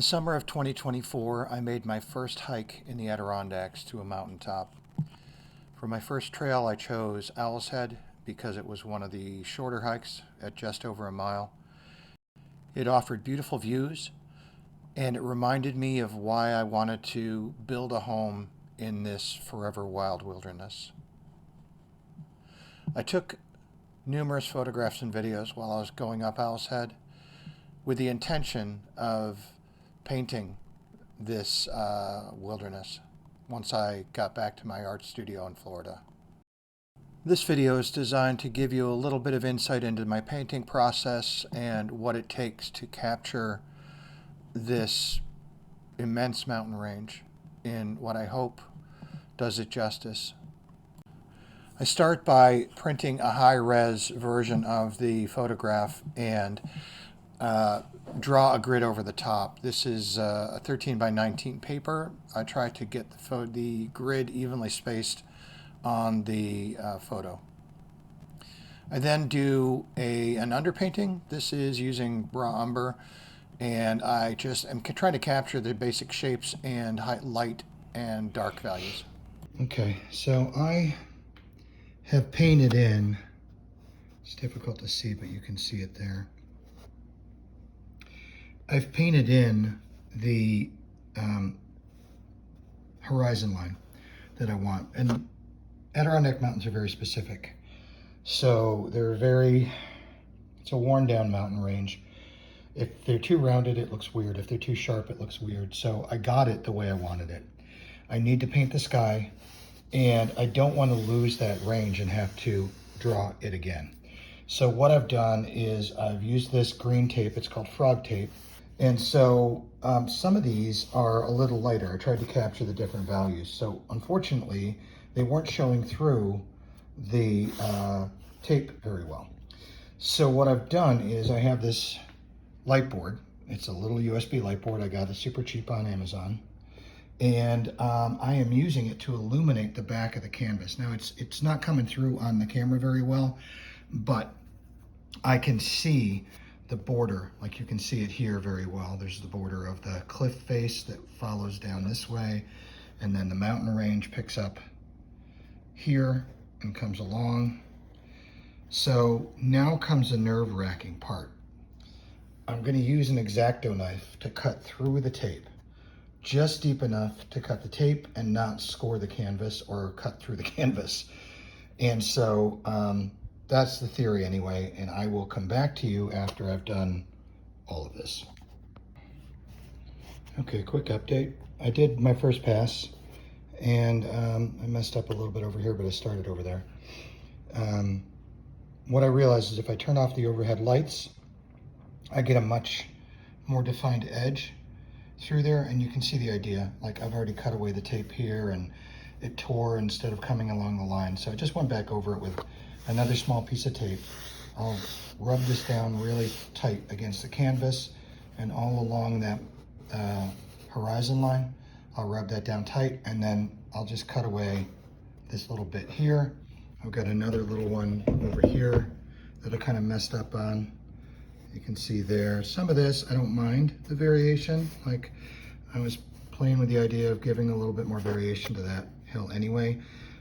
the summer of 2024, I made my first hike in the Adirondacks to a mountaintop. For my first trail, I chose Owl's Head because it was one of the shorter hikes at just over a mile. It offered beautiful views, and it reminded me of why I wanted to build a home in this forever wild wilderness. I took numerous photographs and videos while I was going up Owl's Head with the intention of painting this wilderness once I got back to my art studio in Florida. This video is designed to give you a little bit of insight into my painting process and what it takes to capture this immense mountain range in what I hope does it justice. I start by printing a high-res version of the photograph and draw a grid over the top. This is a 13 by 19 paper. I try to get the grid evenly spaced on the photo. I then do an underpainting. This is using raw umber, and I just am trying to capture the basic shapes and light and dark values. Okay, so I have painted in, it's difficult to see, but you can see it there. I've painted in the horizon line that I want. And Adirondack mountains are very specific. So it's a worn down mountain range. If they're too rounded, it looks weird. If they're too sharp, it looks weird. So I got it the way I wanted it. I need to paint the sky, and I don't want to lose that range and have to draw it again. So what I've done is I've used this green tape. It's called frog tape. And so some of these are a little lighter. I tried to capture the different values. So unfortunately, they weren't showing through the tape very well. So what I've done is I have this light board. It's a little USB light board. I got it super cheap on Amazon. And I am using it to illuminate the back of the canvas. Now it's not coming through on the camera very well, but I can see the border, like you can see it here very well. There's the border of the cliff face that follows down this way, and then the mountain range picks up here and comes along. So now comes the nerve-wracking part. I'm going to use an X-Acto knife to cut through the tape, just deep enough to cut the tape and not score the canvas or cut through the canvas. And so that's the theory anyway, and I will come back to you after I've done all of this. Okay, quick update. I did my first pass, and I messed up a little bit over here, but I started over there. What I realized is if I turn off the overhead lights, I get a much more defined edge through there, and you can see the idea. Like I've already cut away the tape here, and it tore instead of coming along the line. So I just went back over it with another small piece of tape. I'll rub this down really tight against the canvas, and all along that horizon line, I'll rub that down tight, and then I'll just cut away this little bit here. I've got another little one over here that I kind of messed up on. You can see there. Some of this, I don't mind the variation. Like I was playing with the idea of giving a little bit more variation to that hill anyway,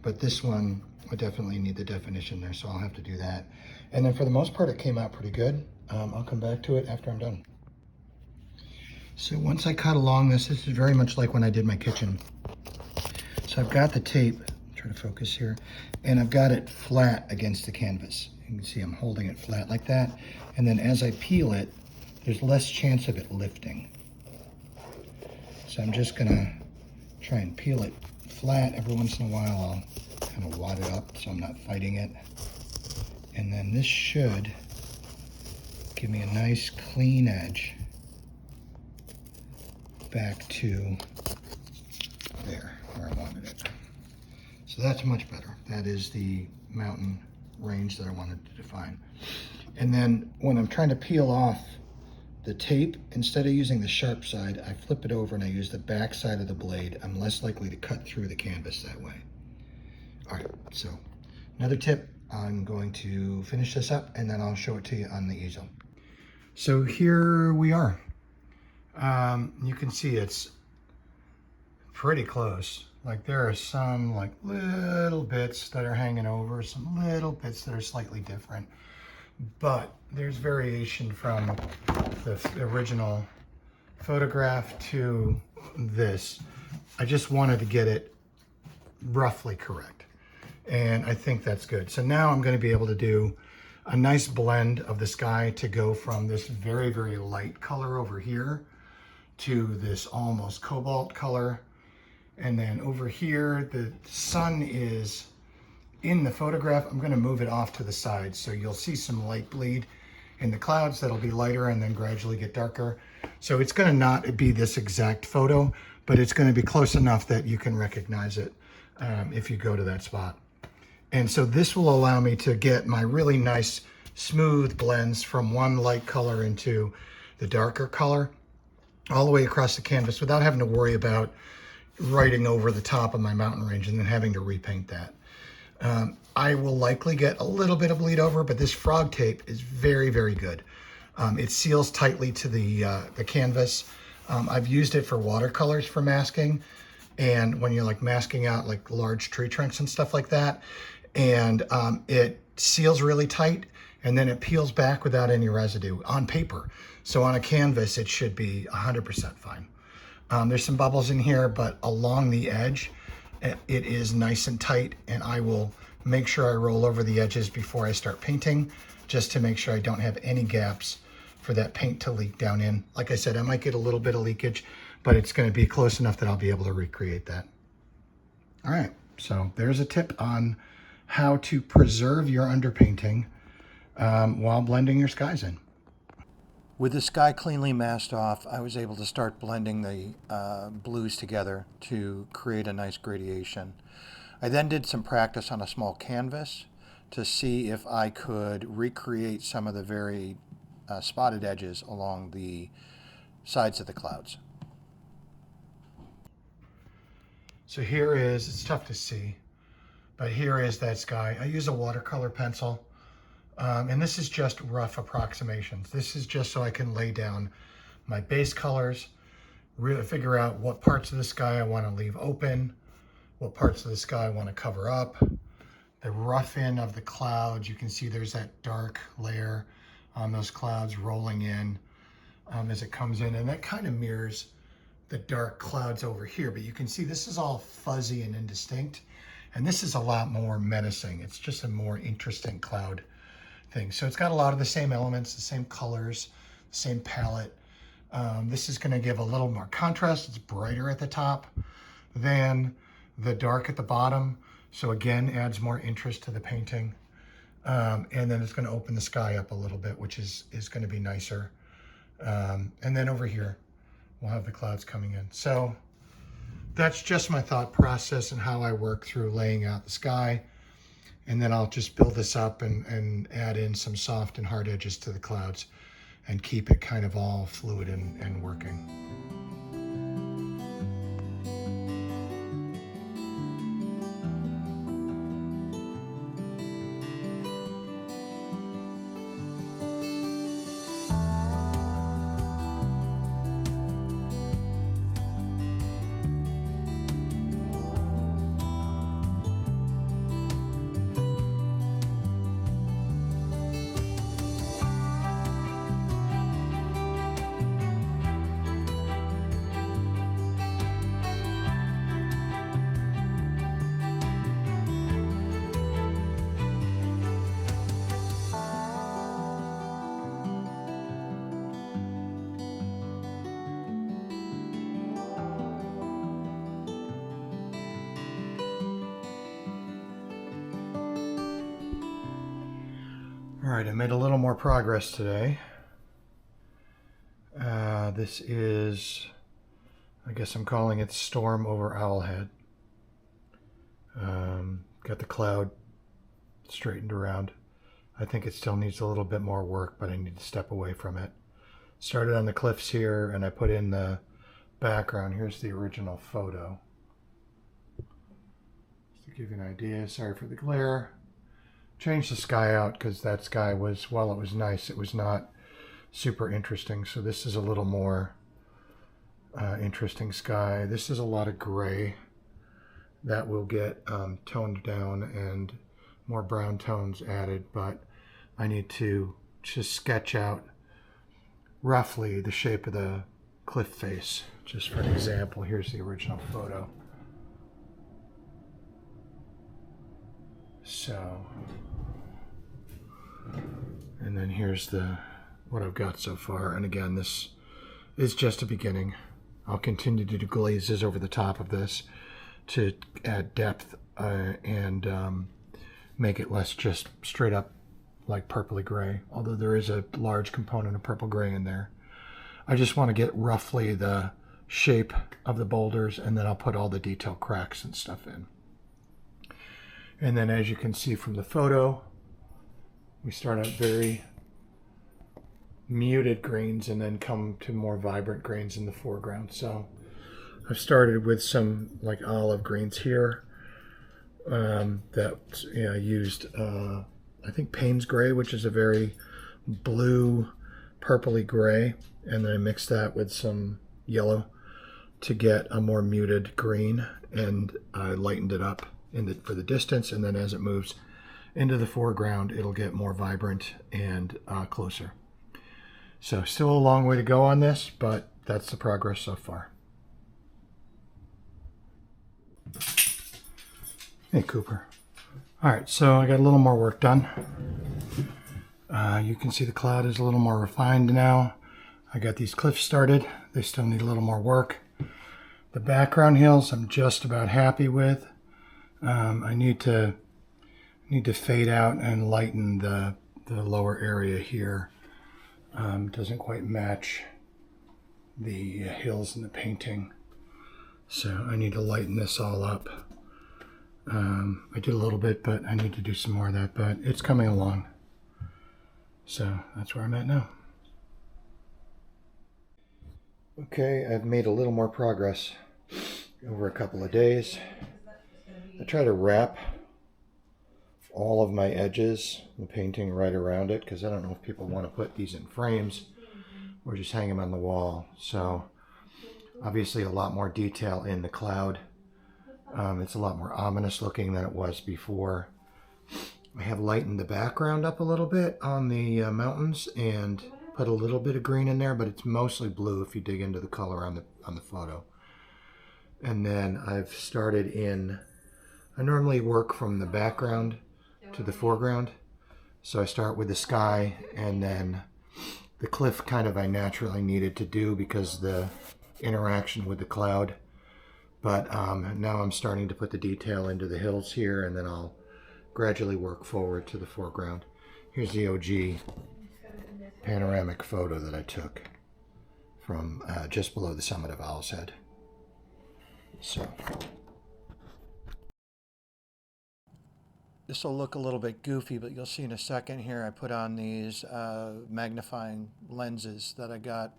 but this one, I definitely need the definition there, so I'll have to do that. And then for the most part, it came out pretty good. I'll come back to it after I'm done. So once I cut along this is very much like when I did my kitchen. So I've got the tape, try to focus here, and I've got it flat against the canvas. You can see I'm holding it flat like that. And then as I peel it, there's less chance of it lifting. So I'm just gonna try and peel it flat. Every once in a while, I'll kind of wad it up so I'm not fighting it. And then this should give me a nice clean edge back to there where I wanted it. So that's much better. That is the mountain range that I wanted to define. And then when I'm trying to peel off the tape, instead of using the sharp side, I flip it over and I use the back side of the blade. I'm less likely to cut through the canvas that way. All right, so another tip, I'm going to finish this up and then I'll show it to you on the easel. So here we are. You can see it's pretty close. Like there are some like little bits that are hanging over, some little bits that are slightly different, but there's variation from the original photograph to this. I just wanted to get it roughly correct, and I think that's good. So now I'm going to be able to do a nice blend of the sky to go from this very, very light color over here to this almost cobalt color. And then over here, the sun is in the photograph. I'm going to move it off to the side, so you'll see some light bleed in the clouds that'll be lighter and then gradually get darker. So it's going to not be this exact photo, but it's going to be close enough that you can recognize it if you go to that spot. And so this will allow me to get my really nice smooth blends from one light color into the darker color all the way across the canvas without having to worry about writing over the top of my mountain range and then having to repaint that. I will likely get a little bit of bleed over, but this frog tape is very, very good. It seals tightly to the canvas. I've used it for watercolors for masking, and when you're like masking out like large tree trunks and stuff like that, and it seals really tight, and then it peels back without any residue on paper. So on a canvas, it should be 100% fine. There's some bubbles in here, but along the edge, it is nice and tight, and I will make sure I roll over the edges before I start painting, just to make sure I don't have any gaps for that paint to leak down in. Like I said, I might get a little bit of leakage, but it's going to be close enough that I'll be able to recreate that. All right, so there's a tip on how to preserve your underpainting while blending your skies in. With the sky cleanly masked off, I was able to start blending the blues together to create a nice gradation. I then did some practice on a small canvas to see if I could recreate some of the very spotted edges along the sides of the clouds. So here is, it's tough to see, but here is that sky. I use a watercolor pencil. And this is just rough approximations. This is just so I can lay down my base colors, really figure out what parts of the sky I want to leave open, what parts of the sky I want to cover up. The rough in of the clouds, you can see there's that dark layer on those clouds rolling in as it comes in, and that kind of mirrors the dark clouds over here. But you can see this is all fuzzy and indistinct, and this is a lot more menacing. It's just a more interesting cloud thing. So it's got a lot of the same elements, the same colors, the same palette. This is going to give a little more contrast. It's brighter at the top than the dark at the bottom. So again, adds more interest to the painting. And then it's going to open the sky up a little bit, which is going to be nicer. And then over here, we'll have the clouds coming in. So that's just my thought process and how I work through laying out the sky. And then I'll just build this up and add in some soft and hard edges to the clouds and keep it kind of all fluid and working. All right, I made a little more progress today. This is, I guess I'm calling it Storm over Owlhead. Got the cloud straightened around. I think it still needs a little bit more work, but I need to step away from it. Started on the cliffs here, and I put in the background. Here's the original photo. Just to give you an idea, sorry for the glare. Changed the sky out because that sky was, while it was nice, it was not super interesting. So this is a little more interesting sky. This is a lot of gray that will get toned down and more brown tones added, but I need to just sketch out roughly the shape of the cliff face. Just for an example, here's the original photo. So, and then here's what I've got so far. And again, this is just a beginning. I'll continue to do glazes over the top of this to add depth and make it less just straight up like purpley gray, although there is a large component of purple gray in there. I just want to get roughly the shape of the boulders, and then I'll put all the detail cracks and stuff in. And then as you can see from the photo, we start out very muted greens and then come to more vibrant greens in the foreground. So I've started with some like olive greens here that I used, I think Payne's gray, which is a very blue, purpley gray. And then I mixed that with some yellow to get a more muted green, and I lightened it up for the distance. And then as it moves into the foreground, it'll get more vibrant and closer. So still a long way to go on this, but that's the progress so far. Hey, Cooper. All right, so I got a little more work done. You can see the cloud is a little more refined now. I got these cliffs started. They still need a little more work. The background hills I'm just about happy with. I need to fade out and lighten the lower area here. Doesn't quite match the hills in the painting. So I need to lighten this all up. I did a little bit, but I need to do some more of that, but it's coming along. So that's where I'm at now. Okay, I've made a little more progress over a couple of days. I try to wrap all of my edges, the painting right around it, because I don't know if people want to put these in frames or just hang them on the wall. So obviously a lot more detail in the cloud. It's a lot more ominous looking than it was before. I have lightened the background up a little bit on the mountains and put a little bit of green in there, but it's mostly blue if you dig into the color on the photo. And then I've started in, I normally work from the background to the foreground. So I start with the sky, and then the cliff kind of I naturally needed to do because the interaction with the cloud. But now I'm starting to put the detail into the hills here, and then I'll gradually work forward to the foreground. Here's the OG panoramic photo that I took from just below the summit of Owl's Head. So this will look a little bit goofy, but you'll see in a second here I put on these magnifying lenses that I got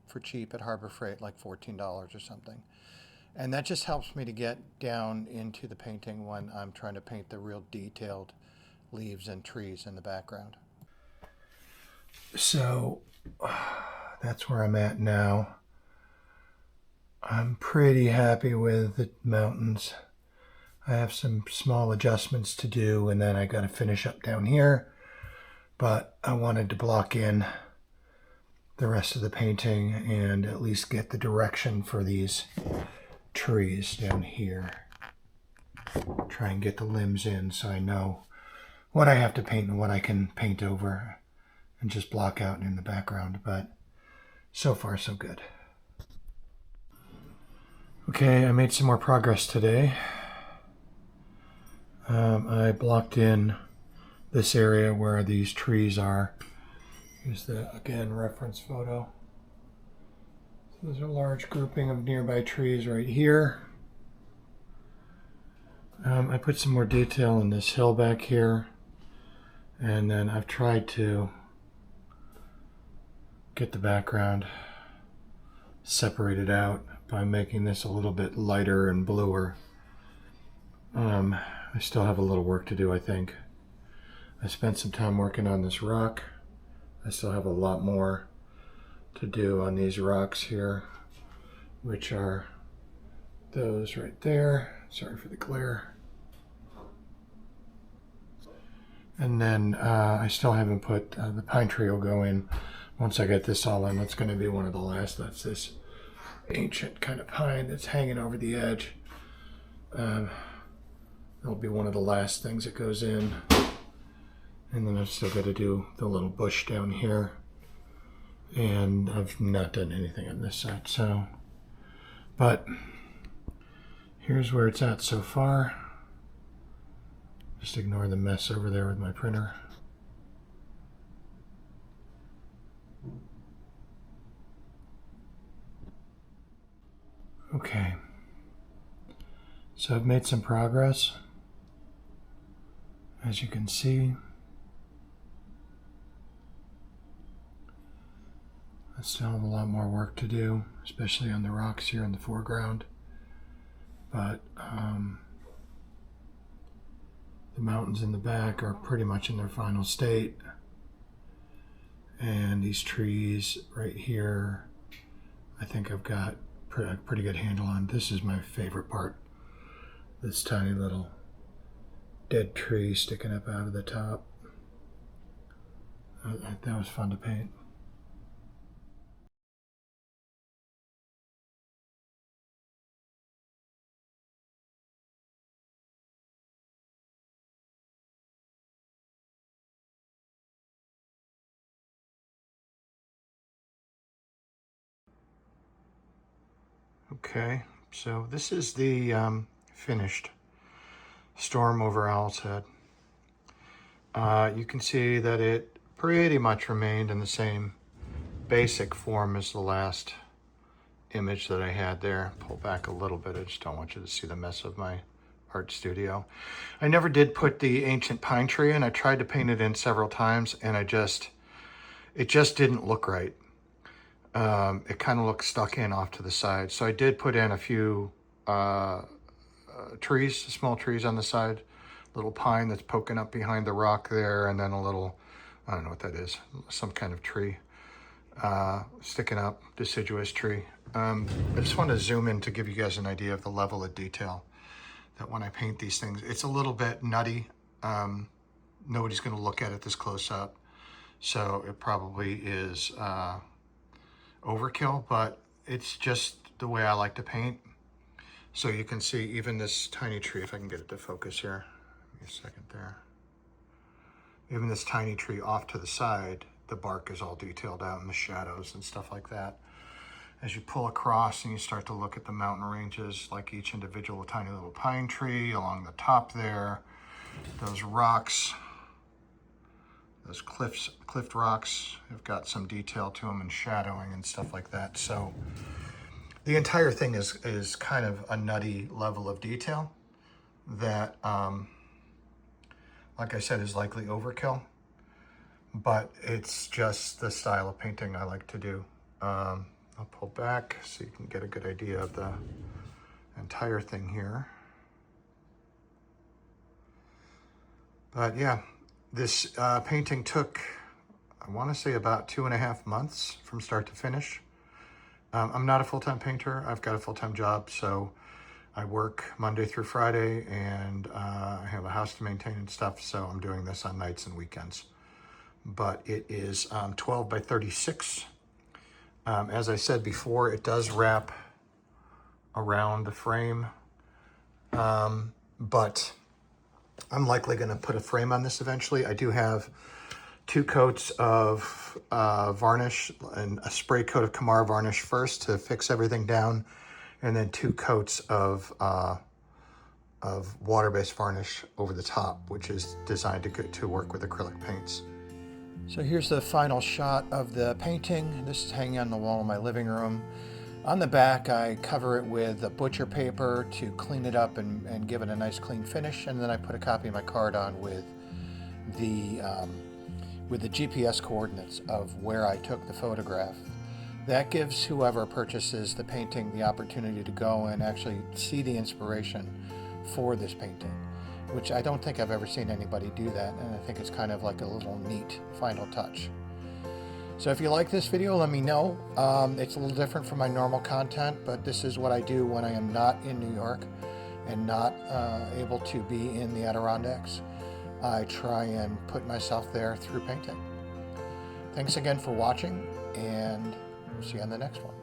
for cheap at Harbor Freight, like $14 or something. And that just helps me to get down into the painting when I'm trying to paint the real detailed leaves and trees in the background. So that's where I'm at now. I'm pretty happy with the mountains. I have some small adjustments to do, and then I got to finish up down here. But I wanted to block in the rest of the painting and at least get the direction for these trees down here. Try and get the limbs in so I know what I have to paint and what I can paint over and just block out in the background. But so far so good. Okay, I made some more progress today. I blocked in this area where these trees are. Here's the, again, reference photo. So there's a large grouping of nearby trees right here. I put some more detail in this hill back here. And then I've tried to get the background separated out by making this a little bit lighter and bluer. I still have a little work to do, I think. I spent some time working on this rock. I still have a lot more to do on these rocks here. which are those right there. Sorry for the glare. And then I still haven't put, the pine tree will go in once I get this all in. That's going to be one of the last. That's this ancient kind of pine that's hanging over the edge. That'll be one of the last things that goes in. And then I've still got to do the little bush down here. And I've not done anything on this side, so. But here's where it's at so far. Just ignore the mess over there with my printer. Okay. So I've made some progress, as you can see. I still have a lot more work to do, especially on the rocks here in the foreground. But the mountains in the back are pretty much in their final state. And these trees right here, I think I've got a pretty good handle on. This is my favorite part. This tiny little dead tree sticking up out of the top. That was fun to paint. Okay, so this is the finished storm over Owl's Head. You can see that it pretty much remained in the same basic form as the last image that I had there. Pull back a little bit, I just don't want you to see the mess of my art studio. I never did put the ancient pine tree in. I tried to paint it in several times and it just didn't look right. It kind of looked stuck in off to the side. So I did put in a few trees, small trees on the side, little pine that's poking up behind the rock there, and then a little, I don't know what that is, some kind of tree sticking up, deciduous tree. I just want to zoom in to give you guys an idea of the level of detail that when I paint these things, it's a little bit nutty. Nobody's going to look at it this close up. So it probably is overkill, but it's just the way I like to paint. So you can see even this tiny tree, if I can get it to focus here, give me a second there. Even this tiny tree off to the side, the bark is all detailed out in the shadows and stuff like that. As you pull across and you start to look at the mountain ranges, like each individual tiny little pine tree along the top there, those rocks, those cliff rocks have got some detail to them and shadowing and stuff like that. So the entire thing is kind of a nutty level of detail that, like I said, is likely overkill, but it's just the style of painting I like to do. I'll pull back so you can get a good idea of the entire thing here. But yeah, this painting took, I want to say, about 2.5 months from start to finish. I'm not a full-time painter. I've got a full-time job, so I work Monday through Friday, and I have a house to maintain and stuff, so I'm doing this on nights and weekends. But it is 12 by 36. As I said before, it does wrap around the frame, but I'm likely going to put a frame on this eventually. I do have 2 coats of varnish and a spray coat of Kamar varnish first to fix everything down, and then 2 coats of water-based varnish over the top, which is designed to work with acrylic paints. So here's the final shot of the painting. This is hanging on the wall in my living room. On the back, I cover it with a butcher paper to clean it up and give it a nice clean finish, and then I put a copy of my card on with the GPS coordinates of where I took the photograph. That gives whoever purchases the painting the opportunity to go and actually see the inspiration for this painting, which I don't think I've ever seen anybody do that, and I think it's kind of like a little neat final touch. So if you like this video, let me know. It's a little different from my normal content, but this is what I do when I am not in New York and not able to be in the Adirondacks. I try and put myself there through painting. Thanks again for watching, and we'll see you on the next one.